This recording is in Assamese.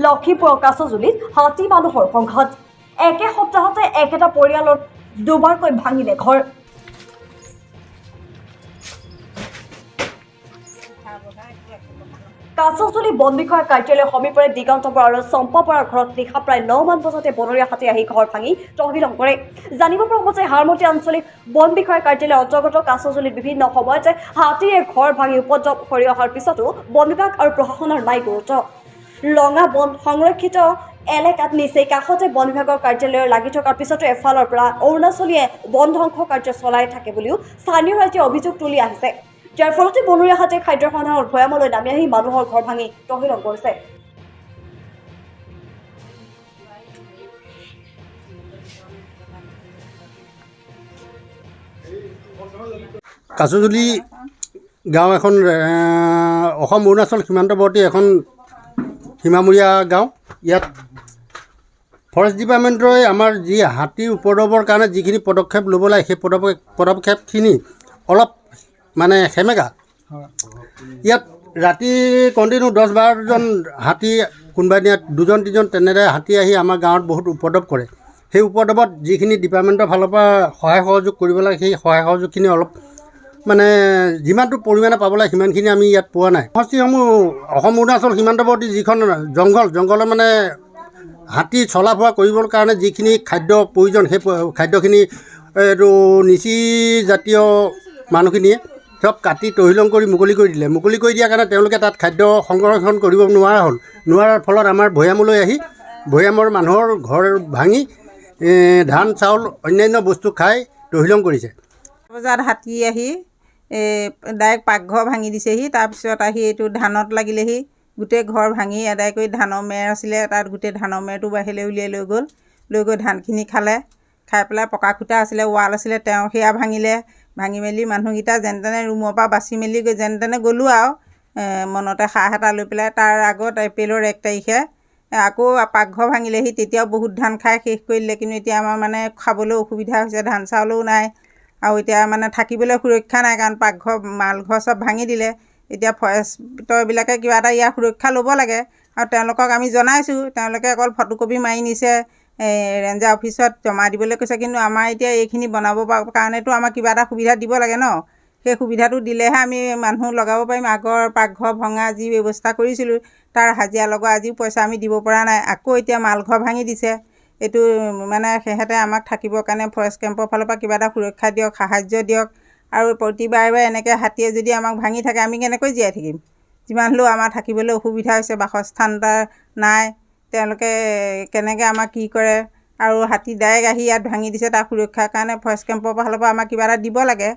লখিমপুৰৰ কাছজুলিত হাতী মানুহৰ সংঘাত একে সপ্তাহতে একেটা পৰিয়ালৰ দুবাৰকৈ ভাঙিলে ঘৰ কাছজুলি বন বিষয়াৰ কাৰ্যালয়ৰ সমীপৰে দিগন্ত বৰা আৰু চম্পা বৰাৰ ঘৰত নিশা প্ৰায় 9 মান বজাতে বনৰীয়া হাতী আহি ঘৰ ভাঙি তহিলং কৰে। জানিব পৰা মতে হাৰমতি আঞ্চলিক বন বিষয়াৰ কাৰ্যালয়ৰ অন্তৰ্গত কাছজুলিত বিভিন্ন সময়তে হাতীয়ে ঘৰ ভাঙি উপদ্ৰৱ কৰি অহাৰ পিছতো বন বিভাগ আৰু প্ৰশাসনৰ নাই গুৰুত্ব। লঙা বন সংৰক্ষিত এলেকাত নিচেই কাষতে বন বিভাগৰ কাৰ্যালয়ৰ লাগি থকাৰ পিছতো এফালৰ পৰা অৰুণাচলীয়ে বন ধ্বংস কাৰ্য চলাই থাকে বুলিও স্থানীয় ৰাইজে অভিযোগ তুলি আহিছে। যাৰ ফলতে বনৰীয়া হাতীয়ে খাদ্যৰ সন্ধানত ভৈয়ামলৈ নামি আহি মানুহৰ ঘৰ ভাঙি তহিলং কৰিছে। কাছজুলি গাঁও এখন অসম অৰুণাচল সীমান্তৱৰ্তী এখন সীমামূৰীয়া গাঁও। ইয়াত ফৰেষ্ট ডিপাৰ্টমেণ্টই আমাৰ যি হাতীৰ উপদ্ৰৱৰ কাৰণে যিখিনি পদক্ষেপ ল'ব লাগে সেই পদক্ষেপখিনি অলপ মানে সেমেকা। ইয়াত ৰাতি কণ্টিনিউ 10-12জন হাতী, কোনোবা দিনাত 2-3জন তেনেদৰে হাতী আহি আমাৰ গাঁৱত বহুত উপদ্ৰৱ কৰে। সেই উপদ্ৰৱত যিখিনি ডিপাৰ্টমেণ্টৰ ফালৰ পৰা সহায় সহযোগ কৰিব লাগে সেই সহায় সহযোগখিনি অলপ মানে যিমানটো পৰিমাণে পাব লাগে সিমানখিনি আমি ইয়াত পোৱা নাই। সমষ্টিসমূহ অসম অৰুণাচল সীমান্তৱৰ্তী যিখন জংঘলৰ মানে হাতী চলা ফুৰা কৰিবৰ কাৰণে যিখিনি খাদ্য প্ৰয়োজন সেই খাদ্যখিনি এইটো নিচি জাতীয় মানুহখিনিয়ে চব কাটি তহিলং কৰি মুকলি কৰি দিলে। মুকলি কৰি দিয়াৰ কাৰণে তেওঁলোকে তাত খাদ্য সংৰক্ষণ কৰিব নোৱাৰাৰ ফলত আমাৰ ভৈয়ামলৈ আহি ভৈয়ামৰ মানুহৰ ঘৰ ভাঙি ধান চাউল অন্যান্য বস্তু খাই তহিলং কৰিছে। বজাত হাতী আহি ডাইৰেক্ট পাকঘৰ ভাঙি দিছেহি। তাৰপিছত আহি এইটো ধানত লাগিলেহি, গোটেই ঘৰ ভাঙি আদায় কৰি ধানৰ মেৰ আছিলে তাত গোটেই ধানৰ মেৰটো বাহিৰলৈ উলিয়াই লৈ গৈ ধানখিনি খালে। খাই পেলাই পকা খুটা আছিলে, ৱাল আছিলে, তেওঁ সেয়া ভাঙিলে। ভাঙি মেলি মানুহকেইটা যেনে তেনে ৰুমৰ পৰা বাচি মেলি যেনে তেনে গ'লোঁ আৰু মনতে সাহ এটা লৈ পেলাই। তাৰ আগত এপ্ৰিলৰ 1 তাৰিখে আকৌ পাকঘৰ ভাঙিলেহি। তেতিয়াও বহুত ধান খাই শেষ কৰি দিলে। কিন্তু এতিয়া আমাৰ মানে খাবলৈ অসুবিধা হৈছে, ধান চাউলো নাই আৰু এতিয়া মানে থাকিবলৈ সুৰক্ষা নাই, কাৰণ পাকঘৰ মালঘৰ চব ভাঙি দিলে। এতিয়া ফৰেষ্টৰবিলাকে কিবা এটা ইয়াৰ সুৰক্ষা ল'ব লাগে আৰু তেওঁলোকক আমি জনাইছোঁ। তেওঁলোকে অকল ফটোকপি মাৰি নিছে, ৰেঞ্জাৰ অফিচত জমা দিবলৈ কৈছে। কিন্তু আমাৰ এতিয়া এইখিনি বনাব কাৰণেতো আমাক কিবা এটা সুবিধা দিব লাগে ন। সেই সুবিধাটো দিলেহে আমি মানুহ লগাব পাৰিম। আগৰ পাকঘৰ ভঙা যি ব্যৱস্থা কৰিছিলোঁ তাৰ হাজিৰা লগা আজিও পইচা আমি দিব পৰা নাই। আকৌ এতিয়া মালঘৰ ভাঙি দিছে। এইটো মানে সিহঁতে আমাক থাকিবৰ কাৰণে ফৰেষ্ট কেম্পৰ ফালৰ পৰা কিবা এটা সুৰক্ষা দিয়ক, সাহাৰ্য দিয়ক। আৰু প্ৰতিবাৰে এনেকৈ হাতীয়ে যদি আমাক ভাঙি থাকে আমি কেনেকৈ জীয়াই থাকিম? যিমান হ'লেও আমাৰ থাকিবলৈ অসুবিধা হৈছে, বাসস্থান এটা নাই। তেওঁলোকে কেনেকৈ আমাক কি কৰে আৰু হাতী ডাইৰেক্ট আহি ইয়াত ভাঙি দিছে, তাৰ সুৰক্ষাৰ কাৰণে ফৰেষ্ট কেম্পৰ ফালৰ পৰা আমাক কিবা এটা দিব লাগে।